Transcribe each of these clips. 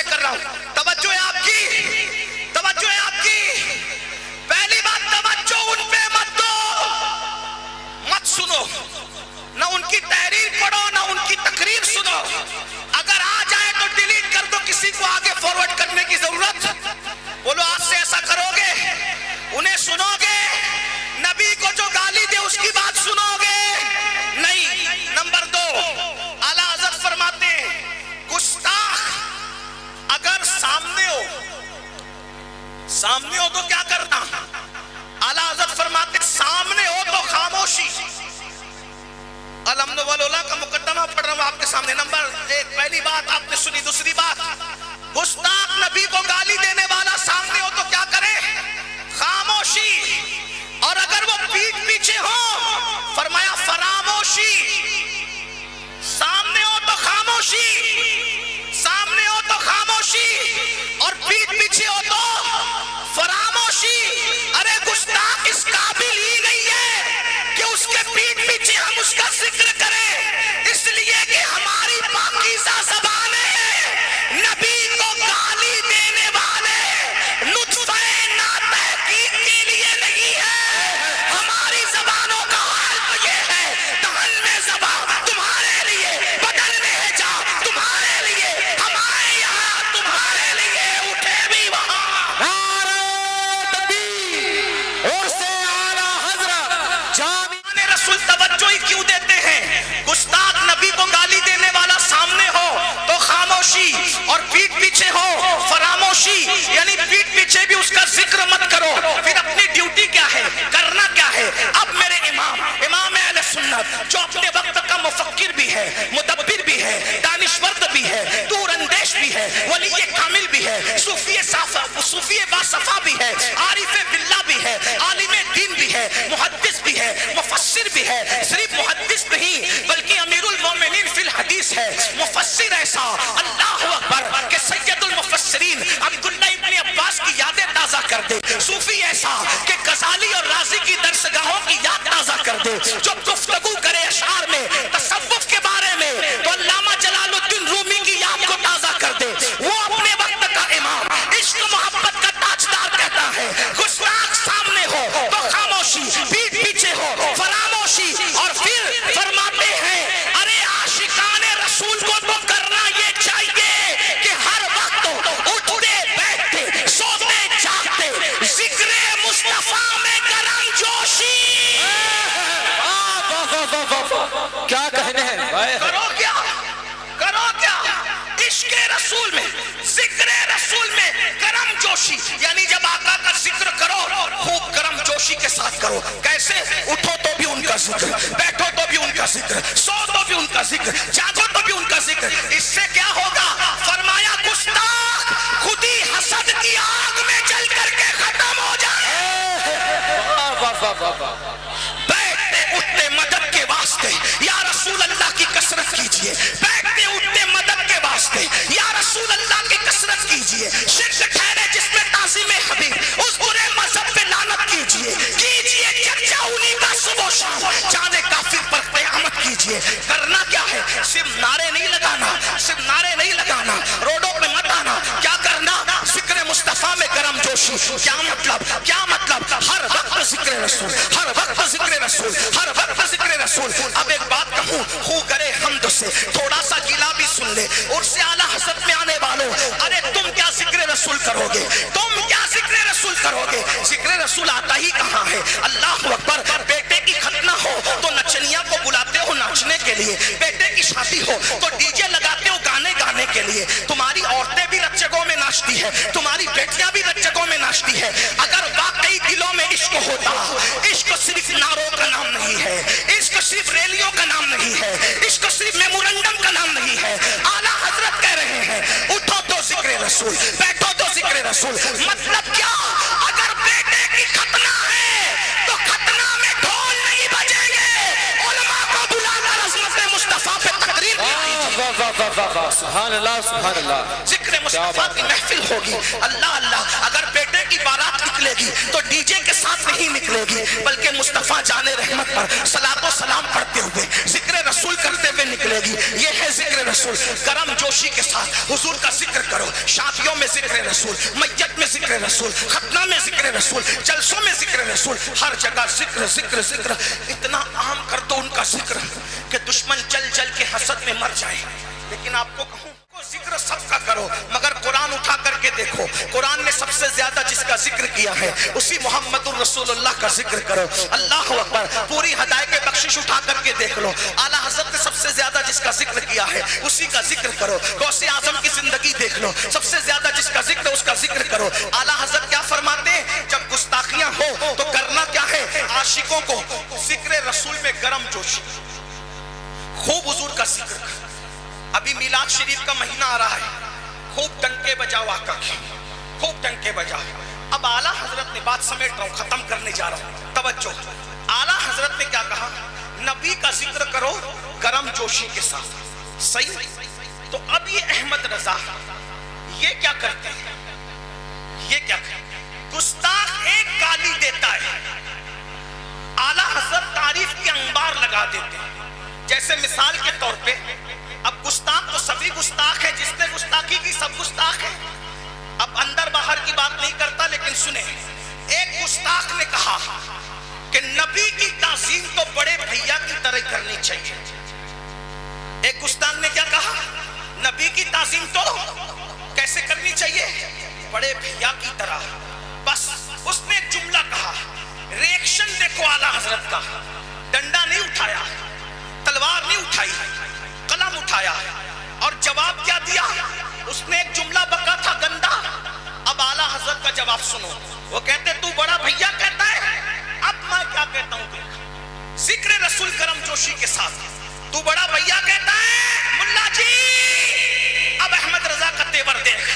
پہ کر رہا ہوں. توجہ ہے آپ کی, توجہ ہے آپ کی. پہلی بات, توجہ ان پہ مت دو, مت سنو, نہ ان کی تحریر پڑھو نہ ان کی تقریر سنو. اگر آ جائے تو ڈیلیٹ کر دو, کسی کو آگے فارورڈ کرنے کی ضرورت. بولو آج سے ایسا کرو گے, انہیں سنو گے, نبی کو جو گالی دے اس کی بات سنو گے نہیں. نمبر 2, اعلیٰ حضرت فرماتے ہیں گستاخ اگر سامنے ہو تو کیا کرنا. اعلیٰ حضرت فرماتے ہیں سامنے ہو تو خاموشی. الحمد للہ کا مقدمہ پڑھ رہا ہوں آپ کے سامنے. نمبر 1, پہلی بات آپ نے سنی. دوسری بات, گستاخ نبی کو گالی دینے والا سامنے ہو تو کیا کرے, خاموشی. اور اگر وہ پیٹھ پیچھے ہو فرمایا فراموشی. سامنے ہو تو خاموشی, سامنے ہو تو خاموشی, اور پیٹھ پیچھے ہو تو فراموشی. ارے گستاخ اس قابل ہی نہیں ہے کہ اس کے پیٹھ پیچھے ہم اس کا ذکر کریں, اس لیے کہ ہماری پاکیزہ زبان ہے. نبی کو گالی دینے والے نطفہ ناتحقیق کے لیے نہیں ہے. ہماری زبانوں کا حال تو یہ ہے, دہن میں زبان تمہارے لیے, بدن میں ہے جا تمہارے لیے, ہمارے یہاں تمہارے لیے, اٹھے بھی وہاں. رسول توجہ ہی کیوں دیتے ہیں. گستاخ نبی کو گالی دینے والا سامنے ہو تو خاموشی, اور پیٹھ پیچھے ہو فراموشی. یعنی پیٹھ پیچھے بھی اس کا ذکر مت کرو. پھر اپنی ڈیوٹی کیا ہے, کرنا کیا ہے. اب میرے امام اہل سنت جو اپنے وقت کا مفکر بھی ہے, مدبر بھی ہے, دانشورد بھی ہے, دور اندیش بھی ہے, ولی کامل بھی ہے, صوفی باصفا بھی ہے, عارف باللہ بھی ہے, عالم دین بھی ہے, محدث بھی ہے, مفسر بھی ہے. صرف محدث نہیں بلکہ امیر المومنین فی الحدیث ہے. مفسر ایسا, اللہ اکبر, کہ سید المفسرین عبداللہ ابن عباس کی یادیں تازہ کر دے. صوفی ایسا کہ غزالی اور رازی کی درسگاہوں کی یاد تازہ کر دے. جو گفتگو کرے اشعار میں تصوف کے بارے میں تو علامہ جلال الدین رومی کی یاد کو تازہ کر دے. وہ اپنے وقت کا امام, عشق محبت کا تاجدار کہتا ہے گستاخ سامنے ہو تو خاموشی, پیٹھ پیچھے ہو فراموشی. اور پھر فرماتے ہیں ارے عاشقان رسول کو تو کرنا یہ چاہیے کہ ہر وقت اٹھتے بیٹھتے سوتے جاگتے ذکر مصطفیٰ میں گرم جوشی. کیا کہنے ہیں, کرو کیا, کرو کیا, عشق رسول میں, ذکر رسول میں گرم جوشی. یعنی جب آقا کا ذکر کرو خوب گرم جوشی کے ساتھ کرو. کیسے, اٹھو تو بھی ان کا ذکر, بیٹھو تو بھی ان کا ذکر, سو تو بھی ان کا ذکر, جاگو تو بھی ان کا ذکر. اس سے کیا ہوگا, فرمایا گستاخ خود ہی حسد کی آگ میں جل کر کے ختم ہو جائے. بیٹھتے اٹھتے مدد کے واسطے یا رسول اللہ کی کثرت کیجئے. بیٹھتے اٹھتے مدد کے واسطے یا رسول اللہ کی کثرت کیجئے. شرک ٹھہرے جس میں تعظیم حبیب, اس برے مذہب پہ لعنت کیجئے. چرچا انہی کا صبح و شام, جانے کافر پر قیامت کیجئے. کرنا کیا ہے, صرف نعرے نہیں لگانا, صرف نعرے نہیں لگانا, روڈوں پہ مت آنا. کیا کرنا, ذکر مصطفیٰ میں گرم جوشی. کیا مطلب, کیا مطلب, ہر وقت ذکر رسول, ہر وقت ذکر رسول, ہر وقت ذکر رسول. اب ایک بات کہوں, خو کرے حمد سے تھوڑا سا گلا بھی سن لے. اور سے اعلیٰ حضرت میں آنے والوں, ارے تم کیا ذکر رسول کرو گے, تم کیا ذکر رسول کرو گے. ذکر رسول آتا ہی کہاں ہے, اللہ اکبر. بیٹے کی ختنہ ہو تو نچنیا کو بلاتے ہو ناچنے کے لیے, بیٹے کی شادی ہو تو ڈی جے لگاتے ہو گانے گانے کے لیے. تمہاری عورتیں بھی رت جگہوں میں ناچتی ہے, تمہاری بیٹیاں بھی رت جگہوں میں ناچتی ہے. اگر واقعی دلوں میں عشق ہوتا, عشق صرف نعروں کا نام نہیں ہے, عشق صرف ریلیوں کا نام نہیں ہے, عشق صرف میمورنڈم کا نام نہیں ہے. اعلیٰ حضرت کہہ رہے ہیں اٹھو تو ذکر رسول, بیٹھو تو ذکر رسول. مطلب کیا, اگر بیٹے کی ختنہ ہے تو ختنہ میں ڈھول نہیں بجیں گے, علماء کو بلا کر عظمت مصطفیٰ پہ تقریر کی. سبحان اللہ, سبحان اللہ. ذکر مصطفیٰ کی محفل ہوگی, اللہ اللہ. اگر بیٹے کی بارات نکلے گی تو ڈی جے کے ساتھ نہیں نکلے گی, بلکہ مصطفیٰ جان رحمت پر صلاۃ و سلام پڑھتے ہوئے, ذکر رسول کرتے ہوئے نکلے گی. یہ ہے ذکر رسول. گرم جوشی کے ساتھ حضور کا ذکر کرو. شادیوں میں ذکر رسول, میت میں ذکر رسول, ختنہ میں ذکر رسول, جلسوں میں ذکر رسول, ہر جگہ ذکر ذکر ذکر. اتنا عام کر دو ان کا ذکر کہ دشمن جل جل کے حسد میں مر جائے. لیکن آپ کو کہوں ذکر سب کا کرو, مگر قرآن اٹھا کر کے دیکھو. قرآن نے سب سے زیادہ جس کا ذکر کیا ہے اسی محمد الرسول اللہ کا ذکر کرو. اللہ اکبر. پوری ہدایت بخشش اٹھا کر کے دیکھ لو. اعلیٰ حضرت نے سب سے زیادہ جس کا ذکر کیا ہے اسی کا ذکر کرو. غوث اعظم کی زندگی دیکھ لو, سب سے زیادہ جس کا ذکر ہے اس کا ذکر کرو. اعلیٰ حضرت کیا فرماتے ہیں, جب گستاخیاں ہو تو کرنا کیا ہے, عاشقوں کو ذکر رسول میں گرم جوشی, خوب حضور کا ذکر کرو. ابھی میلاد شریف کا مہینہ آ رہا ہے, خوب ٹنکے بجاؤ آقا کی, خوب ٹنکے بجاؤ. اب اعلیٰ حضرت نے بات سمیٹ رہا ہوں, ختم کرنے جا رہا ہوں, توجہ. اعلیٰ حضرت نے کیا کہا, نبی کا ذکر کرو گرم جوشی کے ساتھ. صحیح. تو اب یہ احمد رضا یہ کیا کرتے ہیں, یہ کیا کرتے ہیں, گستاخ ایک گالی دیتا ہے, اعلیٰ حضرت تعریف کی انبار لگا دیتے ہیں. جیسے مثال کے طور پہ اب گستاخ تو سبھی گستاخ ہیں, جس نے گستاخی کی سب گستاخ ہیں. اب اندر باہر کی بات نہیں کرتا, لیکن سنیں. ایک گستاخ نے کہا کہ نبی کی تعظیم تو بڑے بھیا کی طرح کرنی چاہیے. ایک گستاخ نے کیا کہا, نبی کی تعظیم تو کیسے کرنی چاہیے, بڑے بھیا کی طرح. بس اس نے ایک جملہ کہا, ریئیکشن دیکھو اعلیٰ حضرت کا. ڈنڈا نہیں اٹھایا, تلوار نہیں اٹھائی, قلم اٹھایا, اور جواب کیا دیا. اس نے ایک جملہ بکا تھا گندا. اب اعلیٰ حضرت کا جواب سنو. وہ کہتے تو بڑا بھیا کہتا ہے, اب میں کیا کہتا ہوں دیکھ, ذکر رسول کرم جوشی کے ساتھ. تو بڑا بھیا کہتا ہے ملا جی, اب احمد رضا کا تیور دیکھ.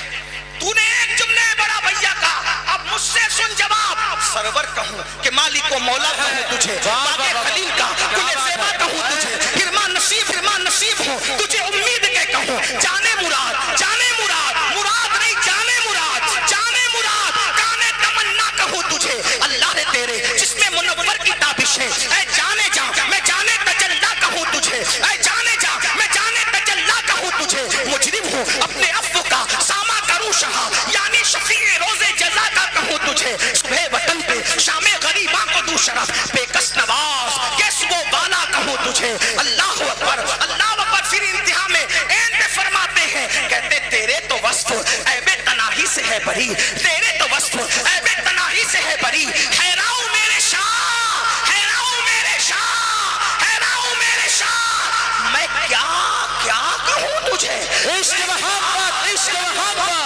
تو نے ایک جملے بڑا بھیا کا, اب مجھ سے سن جواب. سرور کہوں کہ مالک و مولا کہوں تجھے, باغ خلیل کا گل زیبا کہوں تجھے, فرمان نصیب ہوں تجھے امید کے کہوں. جانے مراد, جانے مراد, مراد نہیں جانے مراد, جانے مراد, کانے تمنا کہوں تجھے. اللہ نے تیرے جس میں منور کی تابش ہے, اے جانے جا میں جانے تجلا کہوں تجھے, اے جانے جا میں جانے تجلا کہوں تجھے. مجرم ہوں اپنے عفو کا ساما کروں شہا, یعنی شفیع روز جزا کا کہوں تجھے. صبح وطن پہ شام غریباں کو دوں شرف, بے کس نواز کیس وہ بالا کہوں تجھے. اللہ اکبر, اللہ اکبر. پھر انتہا میں اینڈ پہ فرماتے ہیں, کہتے تیرے تو وصف عیب تناہی سے ہے بری, تیرے تو وصف عیب تناہی سے ہے بری. حیراؤں میرے شاہ, حیراؤں میرے شاہ, حیراؤں میرے شاہ, میں کیا کیا کہوں تجھے. عشق محبت, عشق محبت,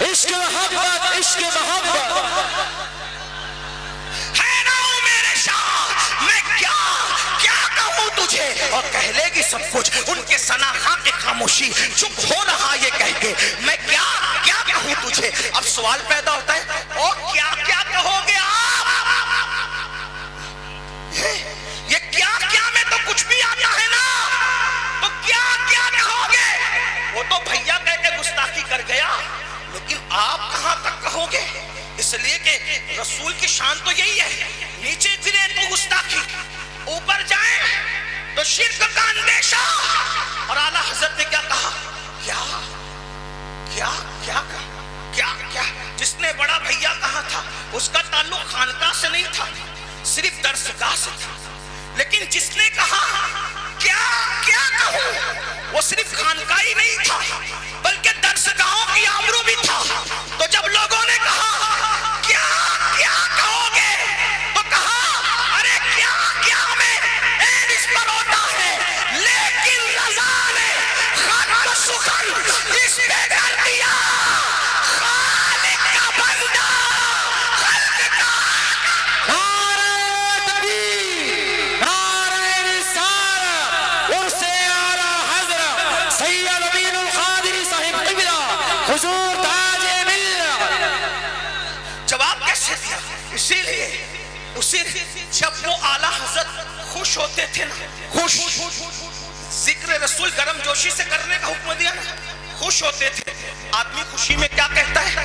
عشق محبت, عشق محبت. حیراؤں میرے شاہ, میں کیا کیا کہوں تجھے. اور کہہ لے گی سب کچھ ان کے سناخاں کے خاموشی, چپ ہو رہا یہ کہہ کے میں کیا کیا کہوں تجھے. اب سوال پیدا ہوتا ہے, اور کیا کیا کہو گے آپ. یہ کیا کیا میں تو کچھ بھی آتا ہے نا, تو کیا کیا کہو گے. وہ تو بھیا کہہ کے گستاخی کر گیا, لیکن آپ کہاں تک کہو گے. اس لیے کہ رسول کی شان تو یہی ہے, نیچے گرے تو گستاخی, اوپر جائیں تو شرک کا اندیشہ. اور اعلیٰ حضرت نے کیا کہا, کیا کیا کیا کیا کیا. جس نے بڑا بھیا کہا تھا اس کا تعلق خانقاہ سے نہیں تھا, صرف درسگاہ سے تھا. لیکن جس نے کہا کیا کیا کہوں, وہ صرف خانقاہ ہی نہیں تھا بلکہ درسگاہوں کی آبرو بھی تھا. تو جب لوگوں نے کہا کیا کیا کہو گے, تو کہا ارے کیا کیا میں این اس پر ہوتا ہے, لیکن رضا نے خط سخن اس پہ کر دیا. خالق کا بندہ, خلق کا نعرہ تکبیر, نعرہ رسالت, عرص اعلیٰ حضرت سید امین القادری صاحب قبلہ حضور تاج ملت. جواب کیسے دیا. اسی لیے اسی جب وہ اعلیٰ حضرت خوش ہوتے تھے نا, خوش, ذکر رسول گرم جوشی سے کرنے کا حکم دیا نا, خوش ہوتے تھے. آدمی خوشی میں کیا کہتا ہے,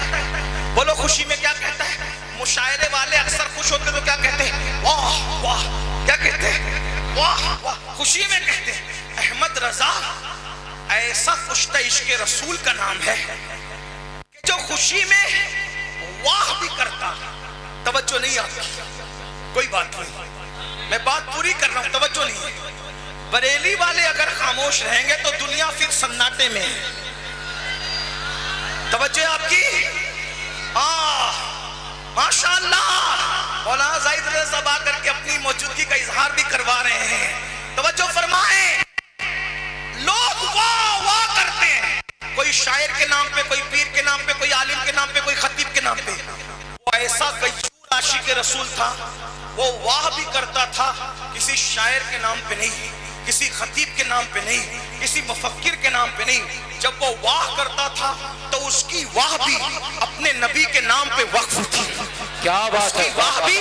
بولو خوشی میں کیا کہتا ہے. مشاعرے والے اکثر خوش ہوتے تو کیا کہتے ہیں, واہ واہ, کیا کہتے ہیں, واہ واہ. خوشی میں کہتے ہیں احمد رضا ایسا کشتہ عشق رسول کا نام ہے کہ جو خوشی میں واہ بھی کرتا. توجہ نہیں آتی, کوئی بات نہیں, میں بات پوری کر رہا ہوں, توجہ نہیں ہے. بریلی والے اگر خاموش رہیں گے تو دنیا پھر سناٹے میں ہے. توجہ آپ کی, ماشاءاللہ مولانا زاہد رضا صاحب آ کر کے اپنی موجودگی کا اظہار بھی کروا رہے ہیں. توجہ فرمائیں, لوگ واہ واہ کرتے ہیں, کوئی شاعر کے نام پہ, کوئی پیر کے نام پہ, کوئی عالم کے نام پہ, کوئی خطیب کے نام پہ. وہ ایسا غیور عاشق رسول تھا, وہ واہ بھی کرتا تھا, کسی شاعر کے نام پہ نہیں, کسی خطیب کے نام پہ نہیں, کسی مفکر کے نام پہ نہیں. جب وہ واہ کرتا تھا تو اس کی واہ بھی اپنے نبی کے نام پہ وقف تھی. کیا بات اس کی واہ بھی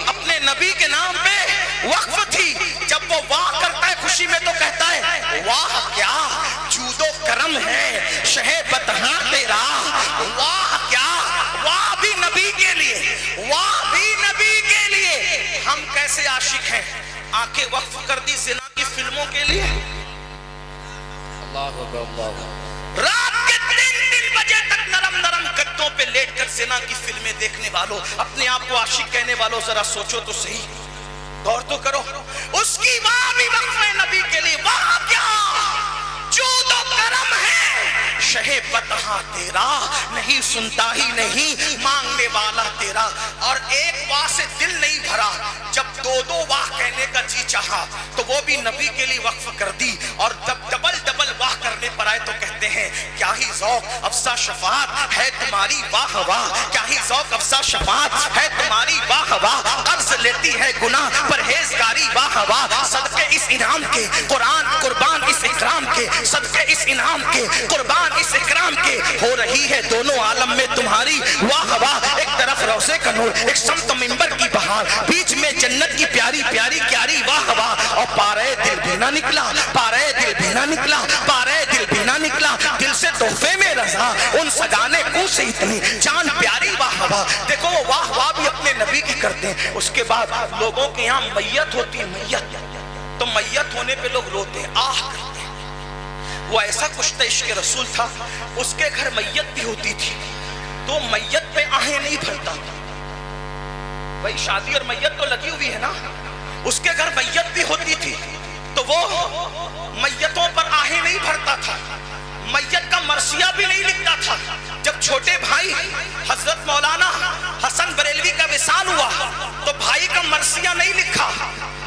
اپنے نبی کے نام پہ وقف تھی. جب وہ واہ کرتا ہے خوشی میں تو کہتا ہے واہ کیا جود و کرم ہے شہ بتہاں تیرا. واہ کیا, واہ بھی نبی کے لیے, واہ بھی نبی کے لیے. ہم کیسے عاشق ہیں, آنکھیں وقف کر دی زنا کی فلموں کے لیے. اللہ اللہ, رات کے 3 بجے تک نرم نرم گدوں پہ لیٹ کر زنا کی فلمیں دیکھنے والوں, اپنے آپ کو عاشق کہنے والوں, ذرا سوچو تو صحیح, غور تو کرو. اس کی واہ بھی وقف ہے نبی کے لیے. واہ کیا جود و کرم ہے شہ بتہاں تیرا, نہیں سنتا ہی نہیں مانگنے والا تیرا. اور ایک واہ سے دل نہیں بھرا, جب 2 واہ کہنے کا جی چاہا تو وہ بھی نبی کے لیے وقف کر دی. اور جب ڈبل واہ کرنے پر آئے تو کہتے ہیں کیا ہی ذوق افزا شفاعت ہے تمہاری واہ واہ, کیا ہی ذوق افزا شفاعت ہے تمہاری واہ واہ. قرض لیتی ہے گناہ پرہیزگاری واہ واہ, صدقے اس انعام کے قرآن قربان اس اکرام کے, صدقے اس انعام کے قربان اس اکرام کے. ہو رہی ہے دونوں عالم میں تمہاری واہ واہ. ایک طرف روزے کا نور, ایک سمت منبر کی بہار, بیچ میں جنت کی پیاری پیاری کیاری واہ واہ. اور پارے دل بھی نہ نکلا, پارے دل بھی نہ نکلا, پارے دل بھی نہ نکلا. دل سے تحفے میں رضا ان سگانے کو سے اتنی جان پیاری واہ واہ. دیکھو وہ واہ واہ بھی اپنے نبی کی کرتے ہیں. اس کے بعد لوگوں کے یہاں میت ہوتی ہے, میت, تو میت ہونے پہ لوگ روتے ہیں, آہ کرتے ہیں. وہ ایسا کشتہ عشق رسول تھا, اس کے گھر میت بھی ہوتی تھی تو میت پہ آہیں نہیں بھرتا تھا. بھائی شادی اور میت تو لگی ہوئی ہے نا, اس کے گھر میت بھی ہوتی تھی تو وہ میتوں پر آہیں نہیں بھرتا تھا, میت کا مرثیہ بھی نہیں لکھتا تھا. جب چھوٹے بھائی حضرت مولانا حسن بریلوی کا وصال ہوا تو بھائی کا مرثیہ نہیں لکھا,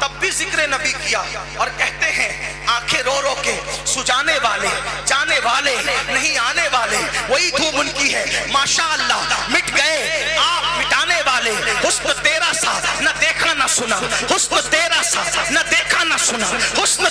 تب بھی ذکر نبی کیا. اور کہتے ہیں آنکھیں رو رو کے سجانے والے, جانے والے نہیں آنے والے, وہی دھوم ان کی ہے ماشاءاللہ. مٹ گئے آپ مٹانے والے, حسن تیرا سا نہ دیکھا نہ سنا, حسن تیرا سا نہ دیکھا نہ سنا, حسن